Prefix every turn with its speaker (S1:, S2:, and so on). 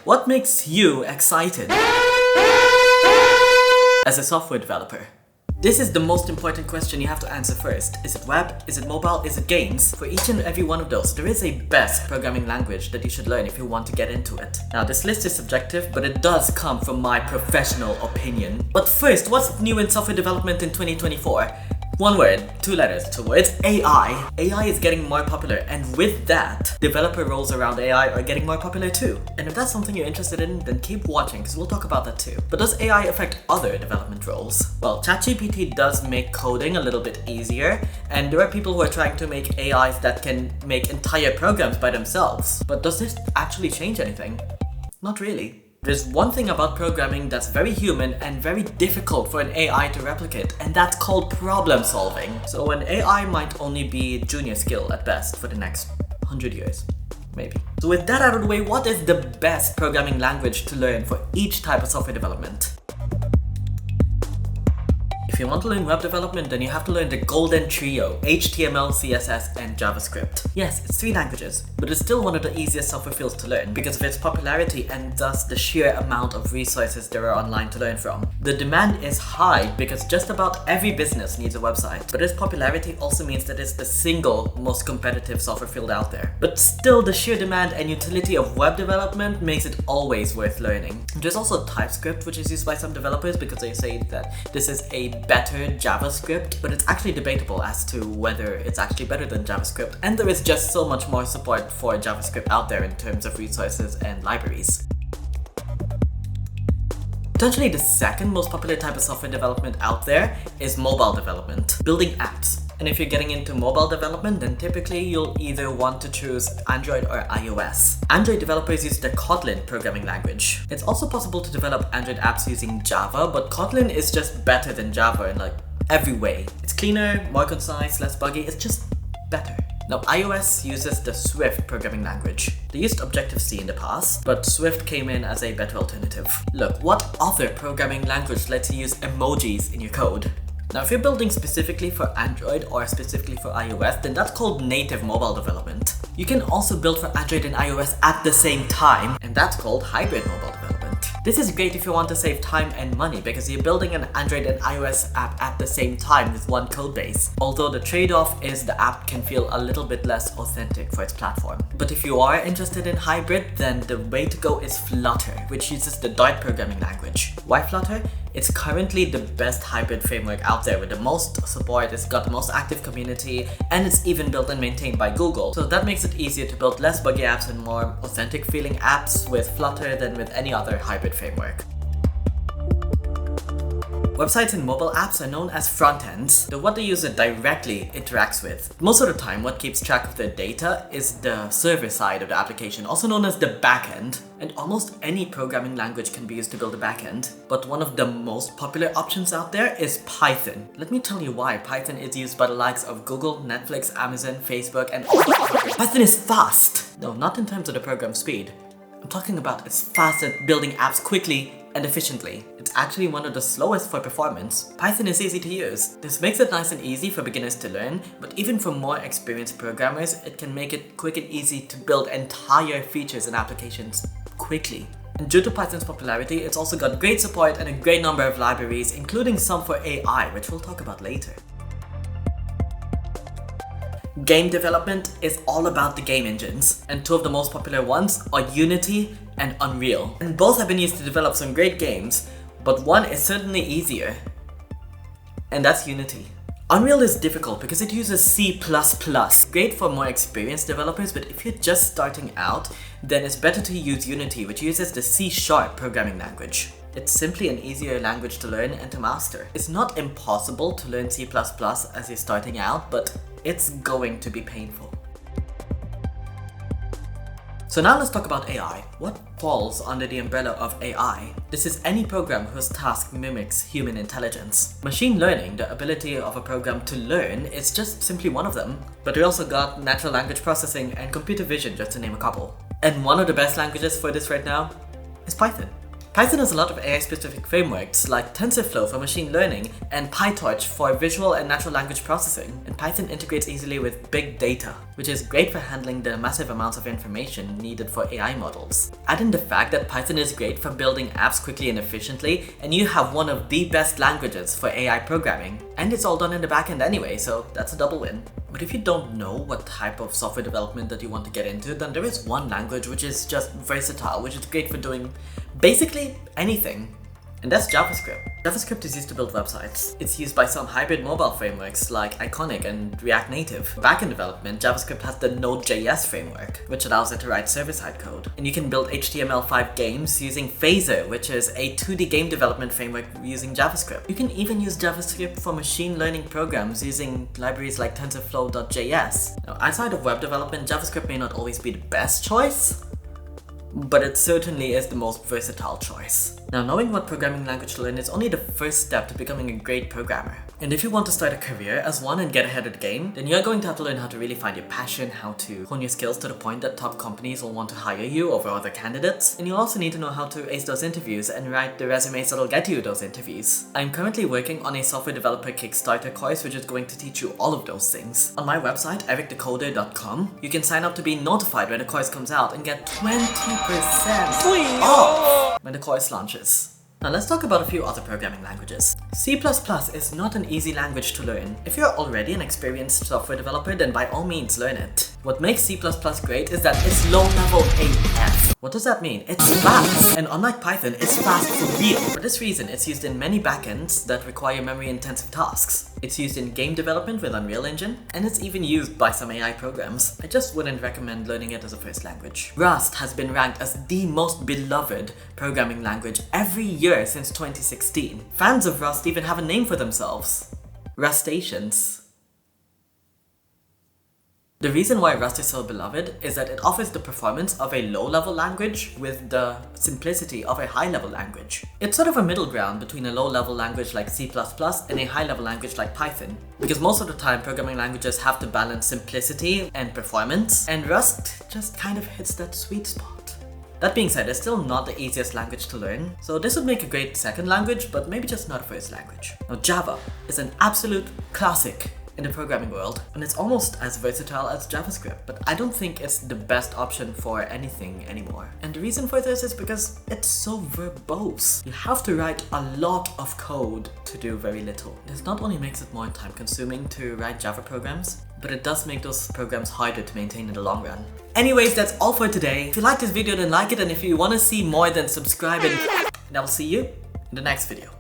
S1: What makes you excited as a software developer? This is the most important question you have to answer first. Is it web? Is it mobile? Is it games? For each and every one of those, there is a best programming language that you should learn if you want to get into it. Now, this list is subjective, but it does come from my professional opinion. But first, what's new in software development in 2024? One word, two letters, two words, AI. AI is getting more popular, and with that, developer roles around AI are getting more popular too. And if that's something you're interested in, then keep watching, because we'll talk about that too. But does AI affect other development roles? Well, ChatGPT does make coding a little bit easier, and there are people who are trying to make AIs that can make entire programs by themselves. But does this actually change anything? Not really. There's one thing about programming that's very human and very difficult for an AI to replicate, and that's called problem solving. So an AI might only be a junior skill at best for the next 100 years, maybe. So with that out of the way, what is the best programming language to learn for each type of software development? If you want to learn web development, then you have to learn the golden trio: HTML, CSS, and JavaScript. Yes, it's 3 languages, but it's still one of the easiest software fields to learn because of its popularity and thus the sheer amount of resources there are online to learn from. The demand is high because just about every business needs a website, but its popularity also means that it's the single most competitive software field out there. But still, the sheer demand and utility of web development makes it always worth learning. There's also TypeScript, which is used by some developers because they say that this is a better JavaScript, but it's actually debatable as to whether it's actually better than JavaScript, and there is just so much more support for JavaScript out there in terms of resources and libraries. Potentially the second most popular type of software development out there is mobile development, building apps. And if you're getting into mobile development, then typically you'll either want to choose Android or iOS. Android developers use the Kotlin programming language. It's also possible to develop Android apps using Java, but Kotlin is just better than Java in like every way. It's cleaner, more concise, less buggy, it's just better. Now, iOS uses the Swift programming language. They used Objective-C in the past, but Swift came in as a better alternative. Look, what other programming language lets you use emojis in your code? Now, if you're building specifically for Android or specifically for iOS, then that's called native mobile development. You can also build for Android and iOS at the same time, and that's called hybrid mobile development. This is great if you want to save time and money because you're building an Android and iOS app at the same time with one code base. Although the trade-off is the app can feel a little bit less authentic for its platform. But if you are interested in hybrid, then the way to go is Flutter, which uses the Dart programming language. Why Flutter? It's currently the best hybrid framework out there with the most support, it's got the most active community, and it's even built and maintained by Google. So that makes it easier to build less buggy apps and more authentic feeling apps with Flutter than with any other hybrid framework. Websites and mobile apps are known as front-ends. They're what the user directly interacts with. Most of the time, what keeps track of their data is the server side of the application, also known as the backend. And almost any programming language can be used to build a backend. But one of the most popular options out there is Python. Let me tell you why Python is used by the likes of Google, Netflix, Amazon, Facebook, and all. Python is fast! No, not in terms of the program speed. I'm talking about it's fast at building apps quickly and efficiently. It's actually one of the slowest for performance. Python is easy to use. This makes it nice and easy for beginners to learn, but even for more experienced programmers, it can make it quick and easy to build entire features and applications quickly. And due to Python's popularity, it's also got great support and a great number of libraries, including some for AI, which we'll talk about later. Game development is all about the game engines, and two of the most popular ones are Unity and Unreal. And both have been used to develop some great games, but one is certainly easier, and that's Unity. Unreal is difficult because it uses C++. Great for more experienced developers, but if you're just starting out, then it's better to use Unity, which uses the C# programming language. It's simply an easier language to learn and to master. It's not impossible to learn C++ as you're starting out, but it's going to be painful. So now let's talk about AI. What falls under the umbrella of AI? This is any program whose task mimics human intelligence. Machine learning, the ability of a program to learn, is just simply one of them. But we also got natural language processing and computer vision, just to name a couple. And one of the best languages for this right now is Python. Python has a lot of AI-specific frameworks like TensorFlow for machine learning and PyTorch for visual and natural language processing. And Python integrates easily with big data, which is great for handling the massive amounts of information needed for AI models. Add in the fact that Python is great for building apps quickly and efficiently, and you have one of the best languages for AI programming. And it's all done in the backend anyway, so that's a double win. But if you don't know what type of software development that you want to get into, then there is one language which is just versatile, which is great for doing basically anything. And that's JavaScript. JavaScript is used to build websites. It's used by some hybrid mobile frameworks like Iconic and React Native. For backend development, JavaScript has the Node.js framework, which allows it to write server-side code. And you can build HTML5 games using Phaser, which is a 2D game development framework using JavaScript. You can even use JavaScript for machine learning programs using libraries like TensorFlow.js. Now, outside of web development, JavaScript may not always be the best choice, but it certainly is the most versatile choice. Now, knowing what programming language to learn is only the first step to becoming a great programmer. And if you want to start a career as one and get ahead of the game, then you're going to have to learn how to really find your passion, how to hone your skills to the point that top companies will want to hire you over other candidates. And you also need to know how to ace those interviews and write the resumes that'll get you those interviews. I'm currently working on a software developer Kickstarter course which is going to teach you all of those things. On my website, ericthecoder.com, you can sign up to be notified when the course comes out and get 20% off when the course launches. Now let's talk about a few other programming languages. C++ is not an easy language to learn. If you're already an experienced software developer, then by all means learn it. What makes C++ great is that it's low-level AF. What does that mean? It's fast! And unlike Python, it's fast for real. For this reason, it's used in many backends that require memory-intensive tasks. It's used in game development with Unreal Engine, and it's even used by some AI programs. I just wouldn't recommend learning it as a first language. Rust has been ranked as the most beloved programming language every year since 2016. Fans of Rust even have a name for themselves: Rustaceans. The reason why Rust is so beloved is that it offers the performance of a low-level language with the simplicity of a high-level language. It's sort of a middle ground between a low-level language like C++ and a high-level language like Python. Because most of the time, programming languages have to balance simplicity and performance, and Rust just kind of hits that sweet spot. That being said, it's still not the easiest language to learn, so this would make a great second language, but maybe just not a first language. Now, Java is an absolute classic in the programming world, and it's almost as versatile as JavaScript, but I don't think it's the best option for anything anymore. And the reason for this is because it's so verbose. You have to write a lot of code to do very little. This not only makes it more time consuming to write Java programs, but it does make those programs harder to maintain in the long run. Anyways, that's all for today. If you liked this video, then like it, and if you want to see more, then subscribe, and I will see you in the next video.